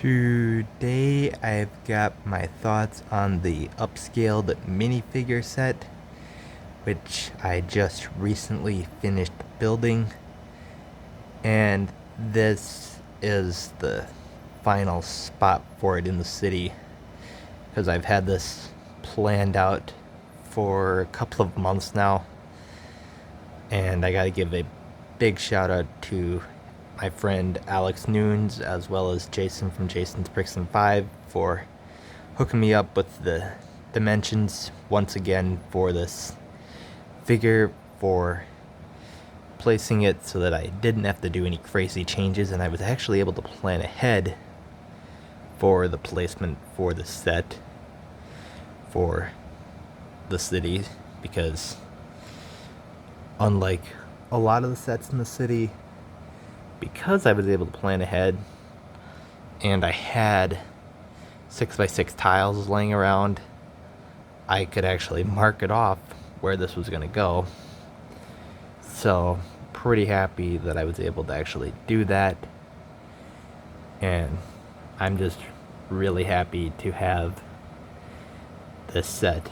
Today I've got my thoughts on the upscaled minifigure set, which I just recently finished building, and this is the final spot for it in the city, because I've had this planned out for a couple of months now, and I gotta give a big shout out to my friend Alex Noons, as well as Jason from Jason's Bricks and 5, for hooking me up with the dimensions once again for this figure, for placing it so that I didn't have to do any crazy changes, and I was actually able to plan ahead for the placement for the set for the city, because unlike a lot of the sets in the city, because I was able to plan ahead and I had 6x6 tiles laying around, I could actually mark it off where this was going to go. So pretty happy that I was able to actually do that, and I'm just really happy to have this set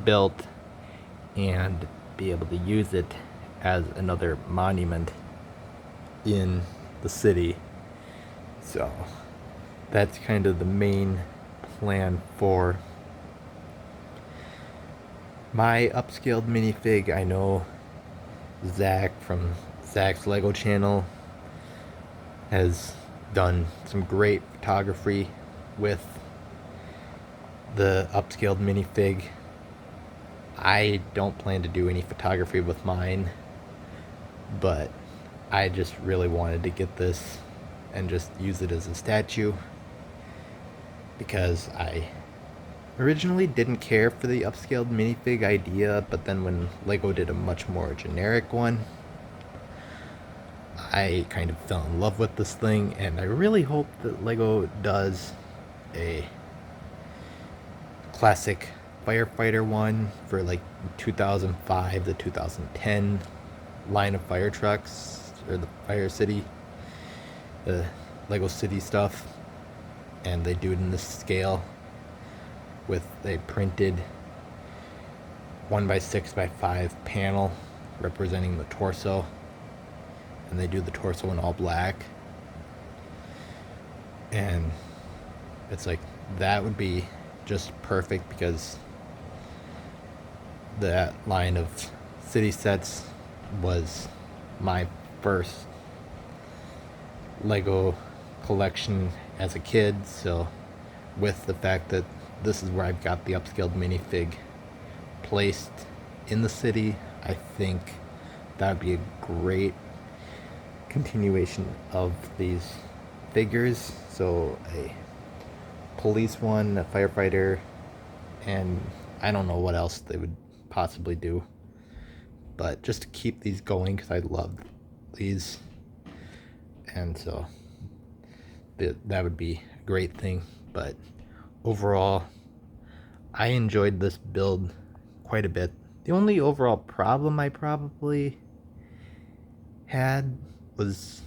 built and be able to use it as another monument in the city. So that's kind of the main plan for my upscaled minifig. I know Zach from Zach's Lego channel has done some great photography with the upscaled minifig. I don't plan to do any photography with mine, but I just really wanted to get this and just use it as a statue, because I originally didn't care for the upscaled minifig idea, but then when Lego did a much more generic one, I kind of fell in love with this thing, and I really hope that Lego does a classic firefighter one for like 2005 to 2010 line of fire trucks, or the Fire City, the Lego City stuff, and they do it in this scale with a printed 1x6x5 panel representing the torso, and they do the torso in all black, and it's like that would be just perfect, because that line of city sets was my first Lego collection as a kid. So with the fact that this is where I've got the upscaled minifig placed in the city, I think that would be a great continuation of these figures. So a police one, a firefighter, and I don't know what else they would possibly do, but just to keep these going, because I love these, and so that would be a great thing. But overall, I enjoyed this build quite a bit. The only overall problem I probably had was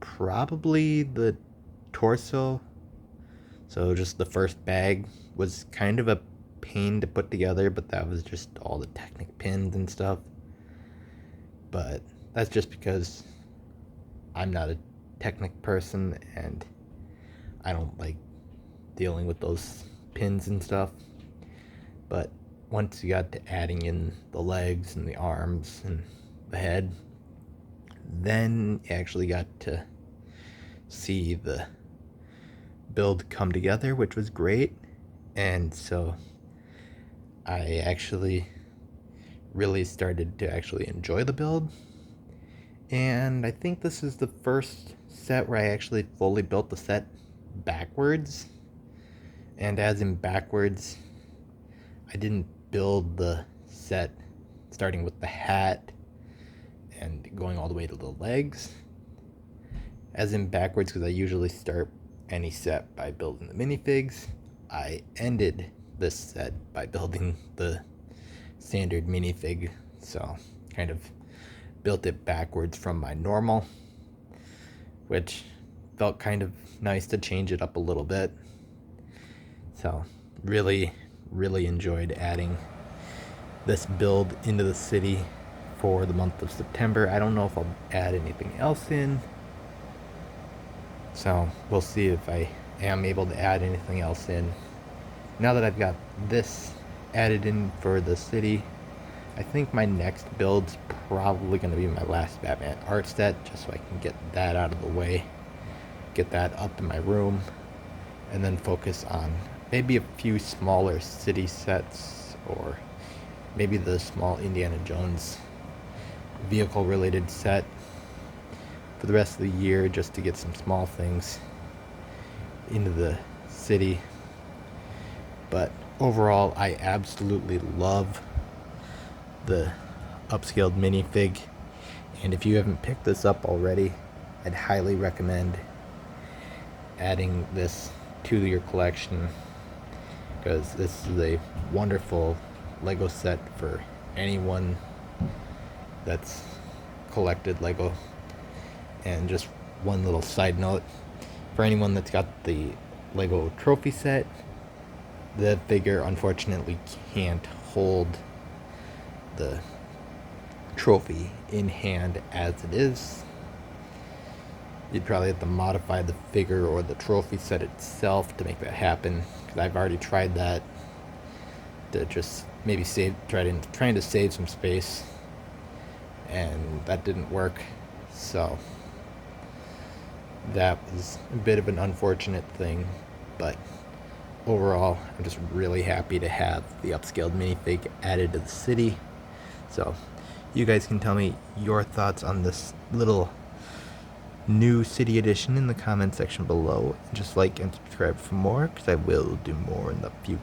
probably the torso. So just the first bag was kind of a pain to put together, but that was just all the Technic pins and stuff. But that's just because I'm not a Technic person, and I don't like dealing with those pins and stuff. But once you got to adding in the legs and the arms and the head, then you actually got to see the build come together, which was great. And so I actually really started to actually enjoy the build, and I think this is the first set where I actually fully built the set backwards. And as in backwards, I didn't build the set starting with the hat and going all the way to the legs. As in backwards, because I usually start any set by building the minifigs, I ended this set by building the standard minifig. So kind of built it backwards from my normal, which felt kind of nice to change it up a little bit. So really, really enjoyed adding this build into the city for the month of September. I don't know if I'll add anything else in, so we'll see if I am able to add anything else in. Now that I've got this added in for the city, I think my next build's probably going to be my last Batman art set, just so I can get that out of the way, get that up in my room, and then focus on maybe a few smaller city sets, or maybe the small Indiana Jones vehicle related set for the rest of the year, just to get some small things into the city. But overall, I absolutely love the upscaled minifig, and if you haven't picked this up already, I'd highly recommend adding this to your collection, because this is a wonderful Lego set for anyone that's collected Lego. And just one little side note, for anyone that's got the Lego trophy set, the figure unfortunately can't hold the trophy in hand as it is. You'd probably have to modify the figure or the trophy set itself to make that happen, because I've already tried that, to just maybe trying to save some space, and that didn't work. So that was a bit of an unfortunate thing, but overall I'm just really happy to have the upscaled minifig added to the city. So you guys can tell me your thoughts on this little new city edition in the comment section below. Just like and subscribe for more, because I will do more in the future.